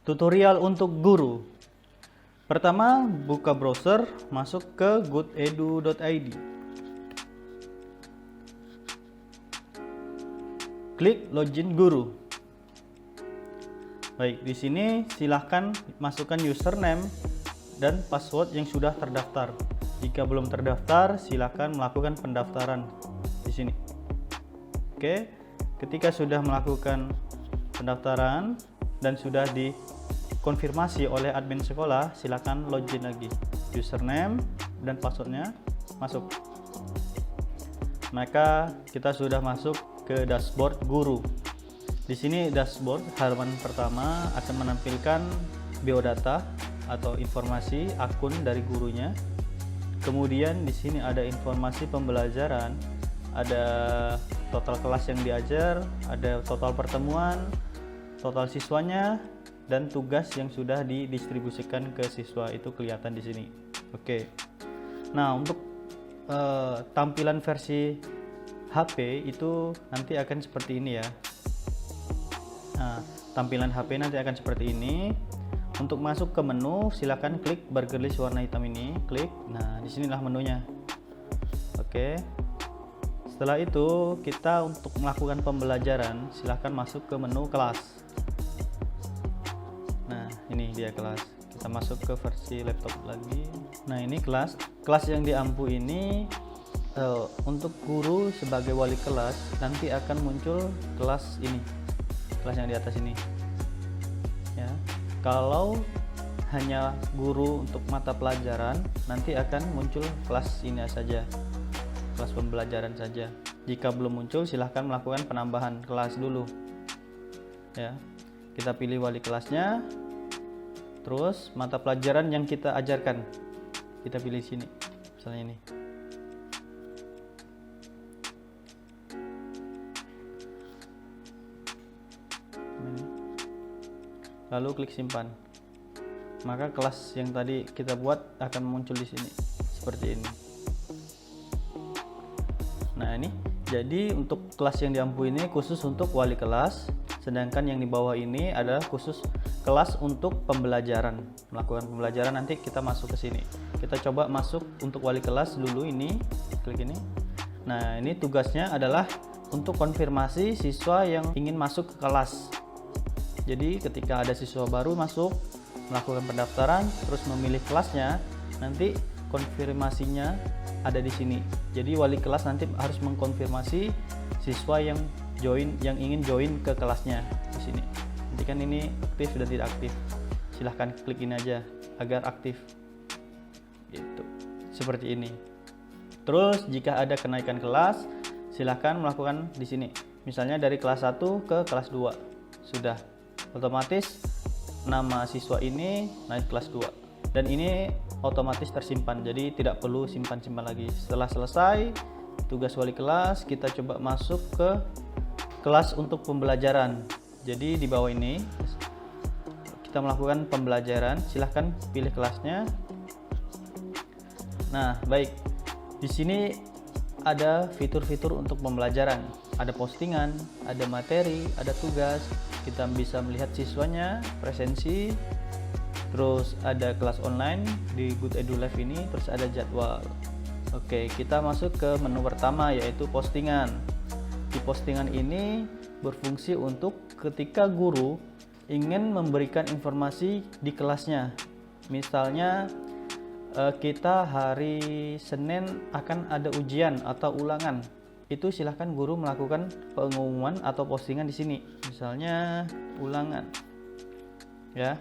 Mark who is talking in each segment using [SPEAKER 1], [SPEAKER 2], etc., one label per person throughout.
[SPEAKER 1] Tutorial untuk guru. Pertama, buka browser, masuk ke goodedu.id. Klik login guru. Baik, di sini silahkan masukkan username dan password yang sudah terdaftar. Jika belum terdaftar, silahkan melakukan pendaftaran di sini. Oke, ketika sudah melakukan pendaftaran dan sudah dikonfirmasi oleh admin sekolah, silakan login lagi. Username dan passwordnya masuk. Maka kita sudah masuk ke dashboard guru. Di sini dashboard halaman pertama akan menampilkan biodata atau informasi akun dari gurunya. Kemudian di sini ada informasi pembelajaran, ada total kelas yang diajar, ada total pertemuan, total siswanya, dan tugas yang sudah didistribusikan ke siswa itu kelihatan di sini. Oke. Nah, untuk tampilan versi HP itu nanti akan seperti ini ya. Nah, tampilan HP nanti akan seperti ini. Untuk masuk ke menu, silakan klik bergelis warna hitam ini, klik. Nah, disinilah menunya. Oke. Setelah itu, kita untuk melakukan pembelajaran, silahkan masuk ke menu kelas. Nah, ini dia kelas. Kita masuk ke versi laptop lagi. Nah, ini kelas. Kelas yang diampu ini untuk guru sebagai wali kelas nanti akan muncul kelas ini, kelas yang di atas ini. Ya, kalau hanya guru untuk mata pelajaran, nanti akan muncul kelas ini saja, kelas pembelajaran saja. Jika belum muncul, silahkan melakukan penambahan kelas dulu. Ya, kita pilih wali kelasnya, terus mata pelajaran yang kita ajarkan, kita pilih sini, misalnya ini. Lalu klik simpan. Maka kelas yang tadi kita buat akan muncul di sini seperti ini. Nah, ini jadi untuk kelas yang diampu ini khusus untuk wali kelas, sedangkan yang di bawah ini adalah khusus kelas untuk pembelajaran. Melakukan pembelajaran nanti kita masuk ke sini. Kita coba masuk untuk wali kelas dulu, ini klik ini. Nah, ini tugasnya adalah untuk konfirmasi siswa yang ingin masuk ke kelas. Jadi ketika ada siswa baru masuk, melakukan pendaftaran, terus memilih kelasnya, nanti konfirmasinya ada di sini. Jadi wali kelas nanti harus mengkonfirmasi siswa yang ingin join ke kelasnya di sini. Nanti kan ini aktif dan tidak aktif. Silahkan klik ini aja agar aktif. Gitu. Seperti ini. Terus jika ada kenaikan kelas, silahkan melakukan di sini. Misalnya dari kelas 1 ke kelas 2. Sudah otomatis nama siswa ini naik kelas 2 dan ini otomatis tersimpan, jadi tidak perlu simpan-simpan lagi. Setelah selesai tugas wali kelas, kita coba masuk ke kelas untuk pembelajaran. Jadi di bawah ini kita melakukan pembelajaran, silahkan pilih kelasnya. Nah, baik, di sini ada fitur-fitur untuk pembelajaran, ada postingan, ada materi, ada tugas. Kita bisa melihat siswanya, presensi, terus ada kelas online di GoodEdu Live ini, terus ada jadwal. Oke, kita masuk ke menu pertama yaitu postingan. Di postingan ini berfungsi untuk ketika guru ingin memberikan informasi di kelasnya. Misalnya kita hari Senin akan ada ujian atau ulangan. Itu silahkan guru melakukan pengumuman atau postingan di sini. Misalnya ulangan. Ya.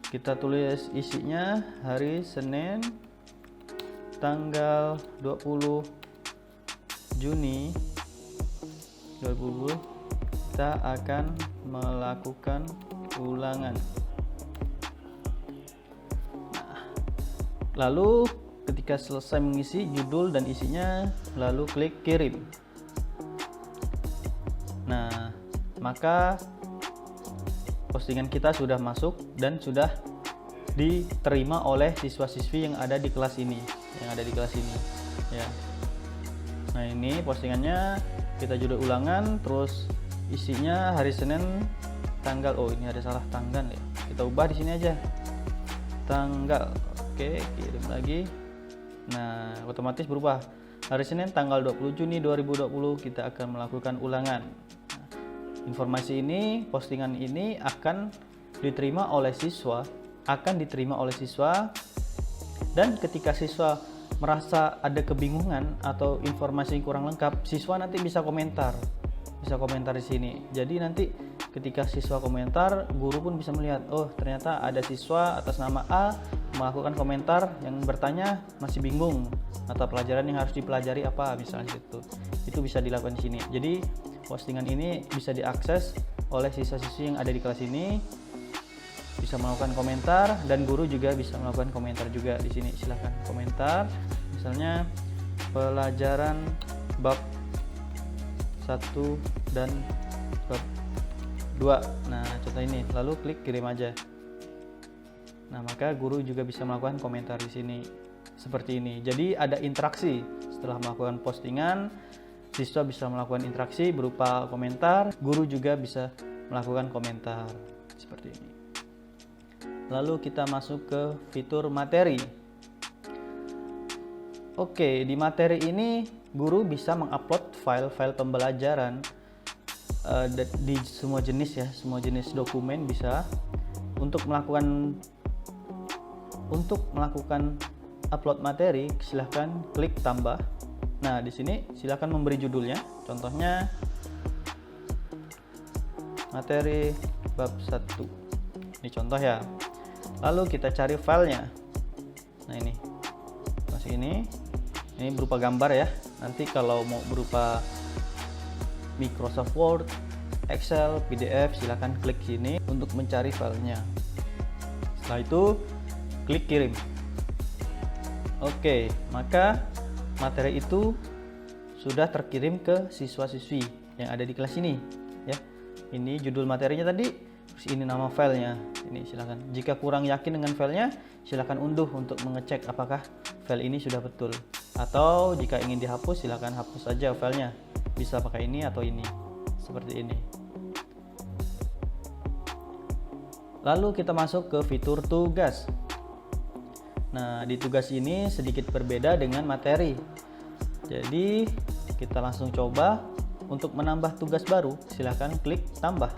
[SPEAKER 1] Kita tulis isinya hari Senin tanggal 20 Juni 2020 kita akan melakukan ulangan. Nah, lalu ketika selesai mengisi judul dan isinya, lalu klik kirim. Nah, maka postingan kita sudah masuk dan sudah diterima oleh siswa-siswi yang ada di kelas ini, ya. Nah, ini postingannya, kita judul ulangan, terus isinya hari Senin tanggal, oh ini ada salah tanggal ya, kita ubah di sini aja tanggal. Oke, kirim lagi. Nah, otomatis berubah. Hari Senin tanggal 20 Juni 2020 kita akan melakukan ulangan. Nah, informasi ini, postingan ini akan diterima oleh siswa, dan ketika siswa merasa ada kebingungan atau informasi kurang lengkap, siswa nanti bisa komentar di sini. Jadi nanti ketika siswa komentar, guru pun bisa melihat, oh ternyata ada siswa atas nama A melakukan komentar yang bertanya masih bingung atau pelajaran yang harus dipelajari apa, misalnya itu bisa dilakukan di sini. Jadi postingan ini bisa diakses oleh siswa-siswi yang ada di kelas ini, bisa melakukan komentar, dan guru juga bisa melakukan komentar juga di sini. Silahkan komentar, misalnya pelajaran bab 1 dan bab 2. Nah, contoh ini, lalu klik kirim aja. Nah, maka guru juga bisa melakukan komentar di sini seperti ini. Jadi ada interaksi setelah melakukan postingan, siswa bisa melakukan interaksi berupa komentar, guru juga bisa melakukan komentar seperti ini. Lalu kita masuk ke fitur materi. Oke, di materi ini guru bisa mengupload file-file pembelajaran di semua jenis dokumen bisa. Untuk melakukan upload materi, silahkan klik tambah. Nah, di sini silahkan memberi judulnya. Contohnya materi bab 1. Ini contoh ya. Lalu kita cari filenya. Nah, ini masuk ini berupa gambar ya. Nanti kalau mau berupa Microsoft Word, Excel, PDF, silahkan klik sini untuk mencari filenya. Setelah itu klik kirim. Oke, maka materi itu sudah terkirim ke siswa-siswi yang ada di kelas ini ya. Ini judul materinya tadi, terus ini nama filenya. Ini silakan. Jika kurang yakin dengan filenya, silakan unduh untuk mengecek apakah file ini sudah betul. Atau jika ingin dihapus, silakan hapus saja filenya. Bisa pakai ini atau ini. Seperti ini. Lalu kita masuk ke fitur tugas. Nah, di tugas ini sedikit berbeda dengan materi. Jadi, kita langsung coba. Untuk menambah tugas baru, silakan klik tambah.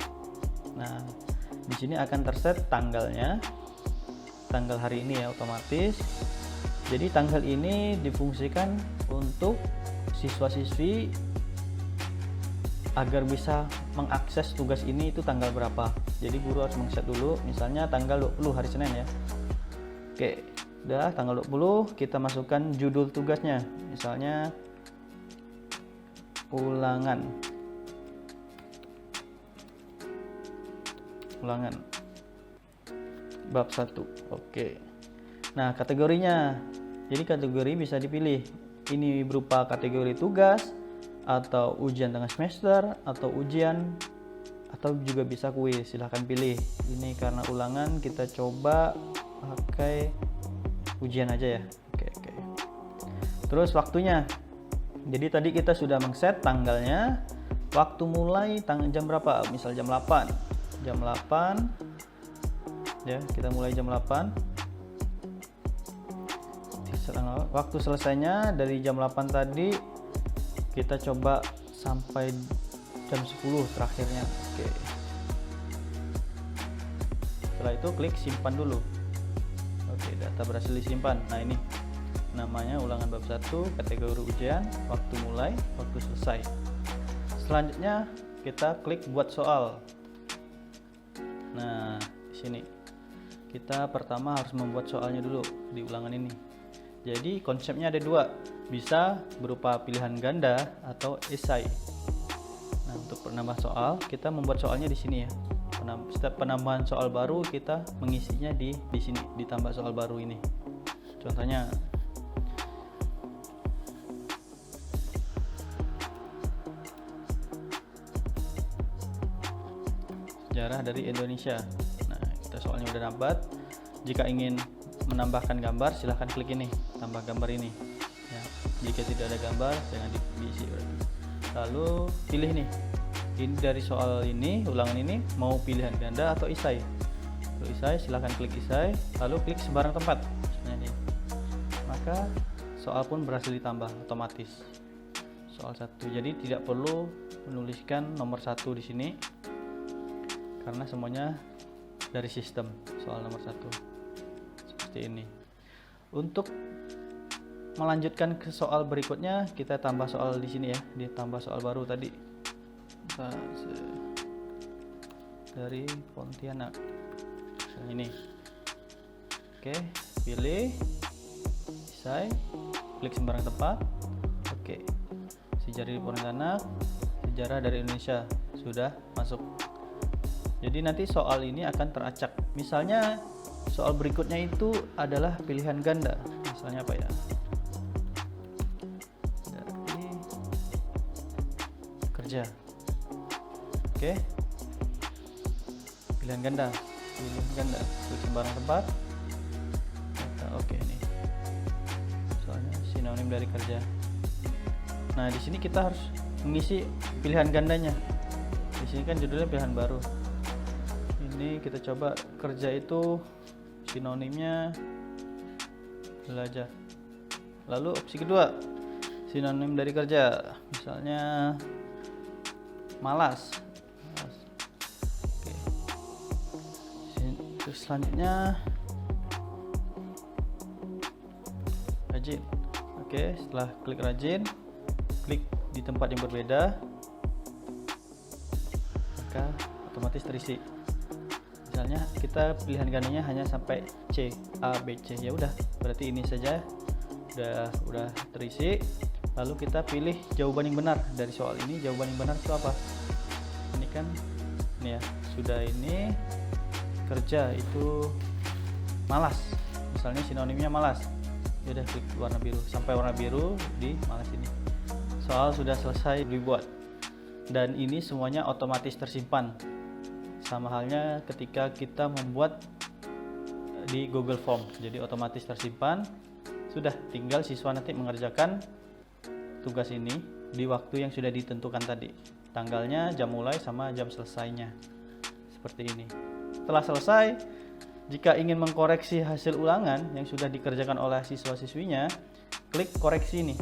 [SPEAKER 1] Nah, di sini akan terset tanggalnya, tanggal hari ini ya, otomatis. Jadi tanggal ini difungsikan untuk siswa-siswi agar bisa mengakses tugas ini itu tanggal berapa. Jadi guru harus mengset dulu, misalnya tanggal 20 hari Senin ya. Oke, udah tanggal 20, kita masukkan judul tugasnya, misalnya ulangan bab 1. Oke. Nah, kategorinya. Jadi kategori bisa dipilih. Ini berupa kategori tugas atau ujian tengah semester atau ujian atau juga bisa kuis. Silahkan pilih. Ini karena ulangan kita coba pakai ujian aja ya. Oke. Terus waktunya. Jadi tadi kita sudah mengset tanggalnya, waktu mulai jam berapa? Misal jam 8. Jam 8 ya, kita mulai jam 8. Waktu selesainya dari jam 8 tadi kita coba sampai jam 10 terakhirnya. Oke. Setelah itu klik simpan dulu. Oke, data berhasil disimpan. Nah, ini namanya ulangan bab 1, kategori ujian, waktu mulai, waktu selesai. Selanjutnya kita klik buat soal. Nah, di sini kita pertama harus membuat soalnya dulu di ulangan ini. Jadi konsepnya ada dua, bisa berupa pilihan ganda atau esai. Nah, untuk penambah soal kita membuat soalnya di sini ya. Setiap penambahan soal baru kita mengisinya di sini, ditambah soal baru ini. Contohnya sejarah dari Indonesia. Nah, kita soalnya udah dapat. Jika ingin menambahkan gambar, silahkan klik ini, tambah gambar ini ya. Jika tidak ada gambar, jangan diisi. Lalu pilih nih, ini dari soal ini, ulangan ini mau pilihan ganda atau esai. Untuk isai silahkan klik isai, lalu klik sembarang tempat. Ini. Maka soal pun berhasil ditambah otomatis. Soal 1. Jadi tidak perlu menuliskan nomor 1 di sini karena semuanya dari sistem soal nomor 1. Seperti ini. Untuk melanjutkan ke soal berikutnya, kita tambah soal di sini ya, ditambah soal baru tadi dari Pontianak. Ini. Oke, pilih, isai, klik sembarang tempat. Oke, sejarah di Pontianak, sejarah dari Indonesia sudah masuk. Jadi nanti soal ini akan teracak. Misalnya soal berikutnya itu adalah pilihan ganda. Misalnya apa ya? Kerja. Oke. Pilihan ganda. Klik sembarang tempat. Oke, ini. Soalnya sinonim dari kerja. Nah, di sini kita harus mengisi pilihan gandanya. Di sini kan judulnya pilihan baru. Ini kita coba kerja itu sinonimnya belajar. Lalu opsi kedua, sinonim dari kerja. Misalnya malas. Oke. Terus selanjutnya rajin. Oke, setelah klik rajin, klik di tempat yang berbeda, maka otomatis terisi. Misalnya kita pilihan gandanya hanya sampai C, A, B, C. Ya udah, berarti ini saja udah terisi. Lalu kita pilih jawaban yang benar dari soal ini. Jawaban yang benar itu apa? Ini kan ini ya, sudah ini kerja itu malas. Misalnya sinonimnya malas. Ya udah, klik warna biru sampai warna biru di malas ini. Soal sudah selesai dibuat. Dan ini semuanya otomatis tersimpan. Sama halnya ketika kita membuat di Google Form. Jadi otomatis tersimpan. Sudah, tinggal siswa nanti mengerjakan tugas ini di waktu yang sudah ditentukan tadi, tanggalnya, jam mulai, sama jam selesainya. Seperti ini. Setelah selesai, jika ingin mengkoreksi hasil ulangan yang sudah dikerjakan oleh siswa-siswinya, klik koreksi nih.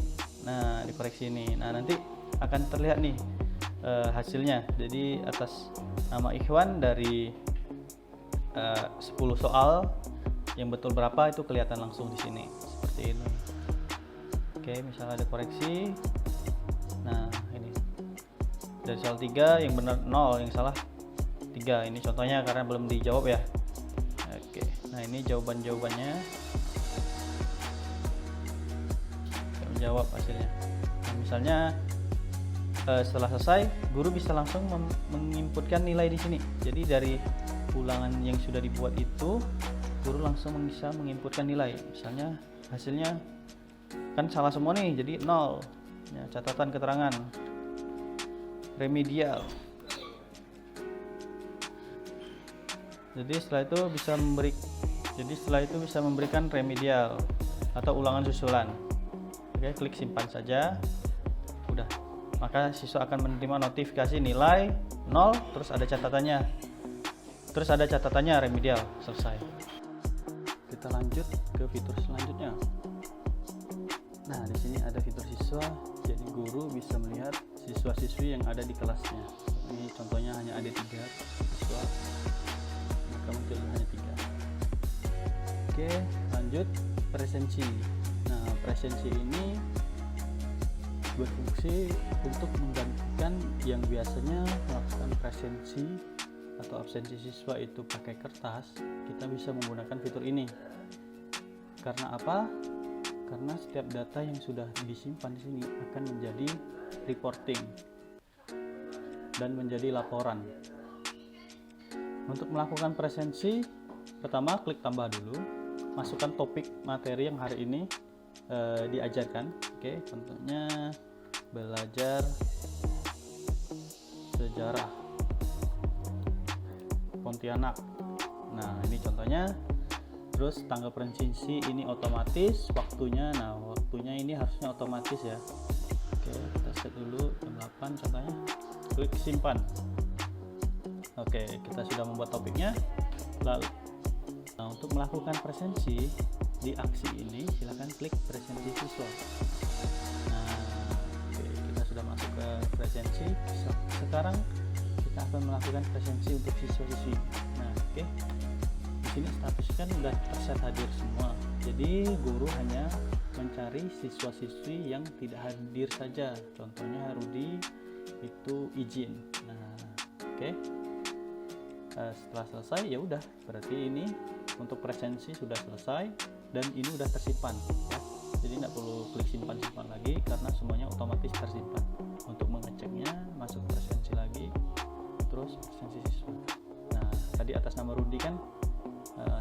[SPEAKER 1] Nah, dikoreksi ini. Nah, nanti akan terlihat nih hasilnya. Jadi atas nama Ikhwan dari 10 soal yang betul berapa itu kelihatan langsung di sini. Seperti ini. Oke, misalnya ada koreksi. Nah, ini dari soal 3 yang benar 0, yang salah 3. Ini contohnya karena belum dijawab ya. Oke, nah ini jawabannya. Saya menjawab hasilnya. Nah, misalnya setelah selesai, guru bisa langsung menginputkan nilai di sini. Jadi dari ulangan yang sudah dibuat itu, guru langsung bisa menginputkan nilai. Misalnya hasilnya kan salah semua nih, jadi 0. Ya, catatan keterangan remedial. Jadi setelah itu bisa memberikan remedial atau ulangan susulan. Oke, klik simpan saja. Udah. Maka siswa akan menerima notifikasi nilai 0, terus ada catatannya. Remedial, selesai. Kita lanjut ke fitur selanjutnya. Nah, di sini ada fitur siswa, jadi guru bisa melihat siswa-siswi yang ada di kelasnya. Ini contohnya hanya ada 3 siswa, maka muncul hanya 3. Oke, lanjut presensi. Nah, presensi ini berfungsi untuk menggantikan yang biasanya melakukan presensi atau absensi siswa itu pakai kertas, kita bisa menggunakan fitur ini. Karena apa? Karena setiap data yang sudah disimpan di sini akan menjadi reporting dan menjadi laporan. Untuk melakukan presensi, pertama klik tambah dulu, masukkan topik materi yang hari ini diajarkan. Oke, contohnya belajar sejarah Pontianak. Nah, ini contohnya. Terus tanggal presensi ini otomatis, waktunya. Nah, waktunya ini harusnya otomatis ya. Oke, kita set dulu jam 8 contohnya. Klik simpan. Oke, kita sudah membuat topiknya. Lalu Nah, untuk melakukan presensi di aksi ini silahkan klik presensi siswa. Nah, oke, kita sudah masuk ke presensi. Sekarang kita akan melakukan presensi untuk siswa-siswi. Nah, oke, di sini status kan udah terset hadir semua, jadi guru hanya mencari siswa-siswi yang tidak hadir saja. Contohnya Rudi itu izin. Nah, oke. Setelah selesai ya udah, berarti ini untuk presensi sudah selesai dan ini udah tersimpan ya. Jadi tidak perlu klik simpan lagi karena semuanya otomatis tersimpan. Untuk mengeceknya masuk presensi lagi, terus presensi siswa. Nah, tadi atas nama Rudi kan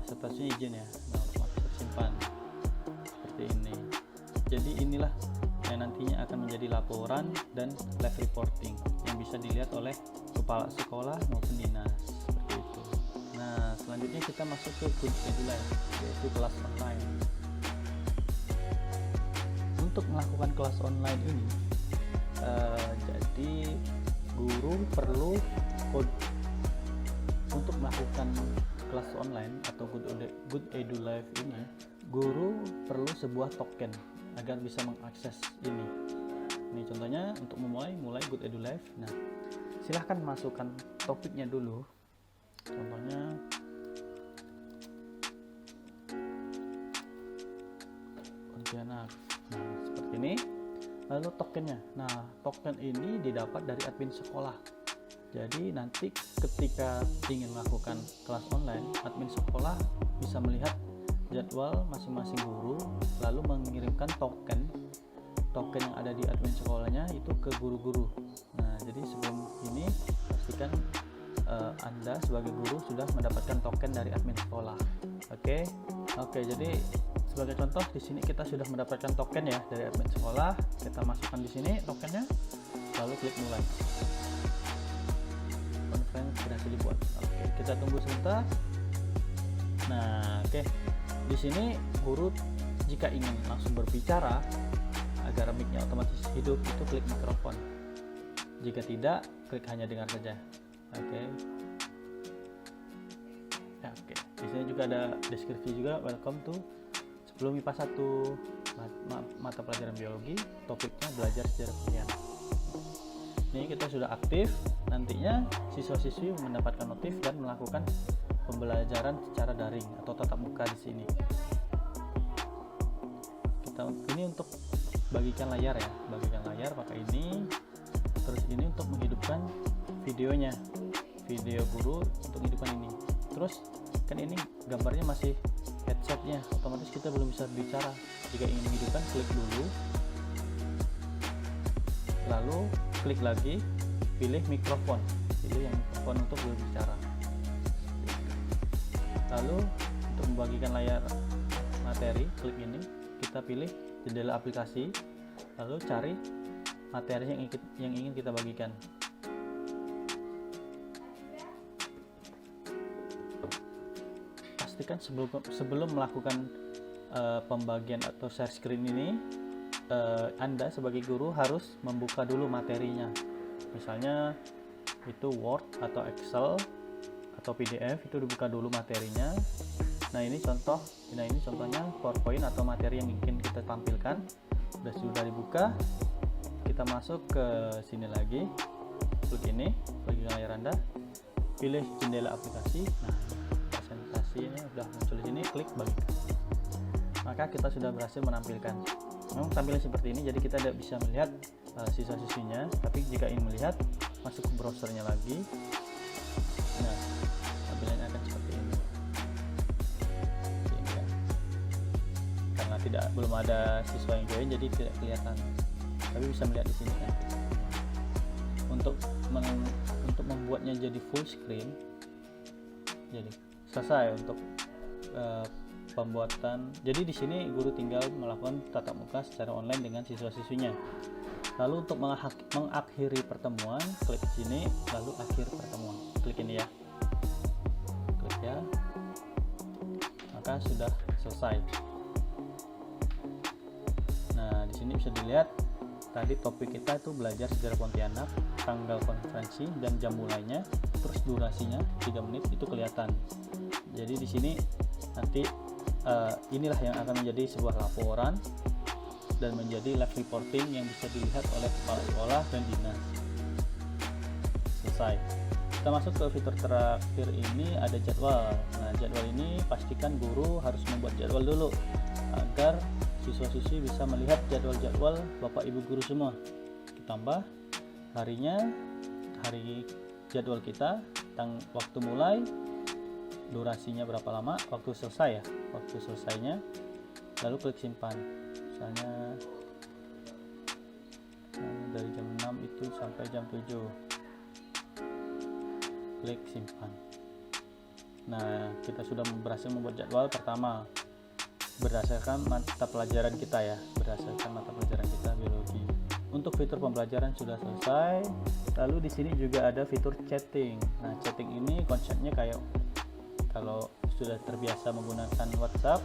[SPEAKER 1] statusnya izin ya, nah, otomatis tersimpan seperti ini. Jadi inilah yang nantinya akan menjadi laporan dan live reporting yang bisa dilihat oleh kepala sekolah maupun dinas, seperti itu. Nah, selanjutnya kita masuk ke Good EduLive, yaitu kelas online. Untuk melakukan kelas online ini, jadi guru perlu untuk melakukan kelas online atau Good EduLive ini, guru perlu sebuah token agar bisa mengakses ini. Ini contohnya untuk mulai Good EduLive. Nah, silahkan masukkan topiknya dulu. Contohnya Pontianak. Nah, seperti ini. Lalu tokennya. Nah, token ini didapat dari admin sekolah. Jadi nanti ketika ingin melakukan kelas online, admin sekolah bisa melihat jadwal masing-masing guru, lalu mengirimkan token yang ada di admin sekolahnya itu ke guru-guru. Nah, jadi sebelum ini pastikan Anda sebagai guru sudah mendapatkan token dari admin sekolah. Oke, jadi sebagai contoh di sini kita sudah mendapatkan token ya dari admin sekolah. Kita masukkan di sini tokennya, lalu klik mulai. Conference berhasil dibuat. Oke, kita tunggu sebentar. Nah, di sini guru jika ingin langsung berbicara agar mic-nya otomatis hidup, itu klik mikrofon. Jika tidak, klik hanya dengar saja. Di sini juga ada deskripsi juga, welcome to sebelum IPA 1 mata pelajaran biologi, topiknya belajar sejarah pemilihan. Ini kita sudah aktif, nantinya siswa-siswi mendapatkan notif dan melakukan pembelajaran secara daring atau tatap muka di sini. Ini untuk bagikan layar ya, pakai ini. Terus ini untuk menghidupkan videonya, video guru untuk menghidupkan ini. Terus kan ini gambarnya masih headsetnya, otomatis kita belum bisa bicara. Jika ingin menghidupkan, klik dulu, lalu klik lagi, pilih mikrofon, pilih yang mikrofon untuk berbicara. Lalu untuk membagikan layar materi, klik ini, kita pilih jendela aplikasi, lalu cari materi yang ingin kita bagikan. Pastikan sebelum melakukan pembagian atau share screen ini, Anda sebagai guru harus membuka dulu materinya. Misalnya itu Word atau Excel atau PDF, itu dibuka dulu materinya. Nah, ini contohnya PowerPoint atau materi yang ingin kita tampilkan. Sudah dibuka, kita masuk ke sini lagi, klik ini, bagi layar Anda, pilih jendela aplikasi. Nah, presentasi ini sudah muncul di sini, klik bagikan. Maka kita sudah berhasil menampilkan. Memang tampilan seperti ini, jadi kita tidak bisa melihat siswa-siswinya. Tapi jika ingin melihat, masuk ke browsernya lagi. Nah, tampilannya akan seperti ini. Karena belum ada siswa yang join, jadi tidak kelihatan. Tapi bisa melihat di sini kan. Untuk membuatnya jadi full screen, jadi selesai untuk pembuatan. Jadi di sini guru tinggal melakukan tatap muka secara online dengan siswa-siswinya. Lalu untuk mengakhiri pertemuan, klik sini, lalu akhir pertemuan. Klik ini ya. Klik ya. Maka sudah selesai. Nah, di sini bisa dilihat tadi topik kita itu belajar sejarah Pontianak, tanggal konferensi dan jam mulainya, terus durasinya 3 menit itu kelihatan. Jadi di sini Nanti inilah yang akan menjadi sebuah laporan dan menjadi live reporting yang bisa dilihat oleh kepala sekolah dan dinas. Selesai. Kita masuk ke fitur terakhir, ini ada jadwal. Nah, jadwal ini pastikan guru harus membuat jadwal dulu agar siswa-siswi bisa melihat jadwal-jadwal Bapak Ibu guru semua. Ditambah harinya, hari jadwal kita, waktu mulai, durasinya berapa lama, waktu selesai ya, waktu selesainya, lalu klik simpan. Misalnya dari jam 6 itu sampai jam 7, klik simpan. Nah, kita sudah berhasil membuat jadwal pertama berdasarkan mata pelajaran kita ya, berdasarkan mata pelajaran kita biologi. Untuk fitur pembelajaran sudah selesai. Lalu di sini juga ada fitur chatting. Nah, chatting ini konsepnya kayak kalau sudah terbiasa menggunakan WhatsApp.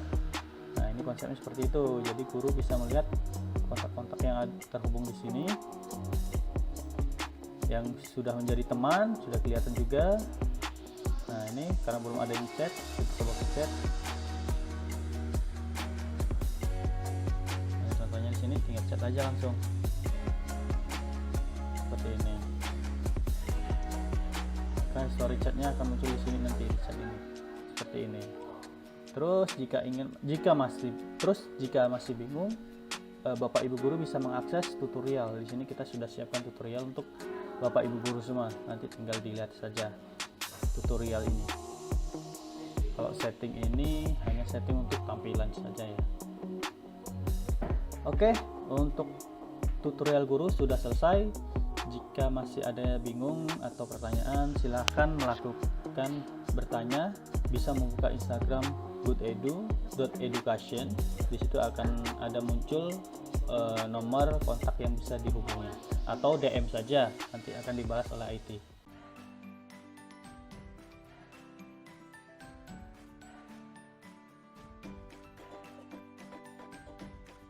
[SPEAKER 1] Nah, ini konsepnya seperti itu. Jadi guru bisa melihat kontak-kontak yang terhubung di sini. Yang sudah menjadi teman sudah kelihatan juga. Nah, ini karena belum ada yang chat, kita coba ke chat. Nah, contohnya di sini tinggal chat aja langsung. Seperti ini. Maka story chatnya akan muncul di sini nanti di chat ini. Seperti ini. Terus jika masih bingung, Bapak Ibu guru bisa mengakses tutorial. Di sini kita sudah siapkan tutorial untuk Bapak Ibu guru semua. Nanti tinggal dilihat saja tutorial ini. Kalau setting ini hanya setting untuk tampilan saja ya. Oke, untuk tutorial guru sudah selesai. Jika masih ada bingung atau pertanyaan, silahkan melakukan bertanya. Bisa membuka Instagram goodedu.education. Di situ akan ada muncul nomor kontak yang bisa dihubungi, atau DM saja, nanti akan dibalas oleh IT.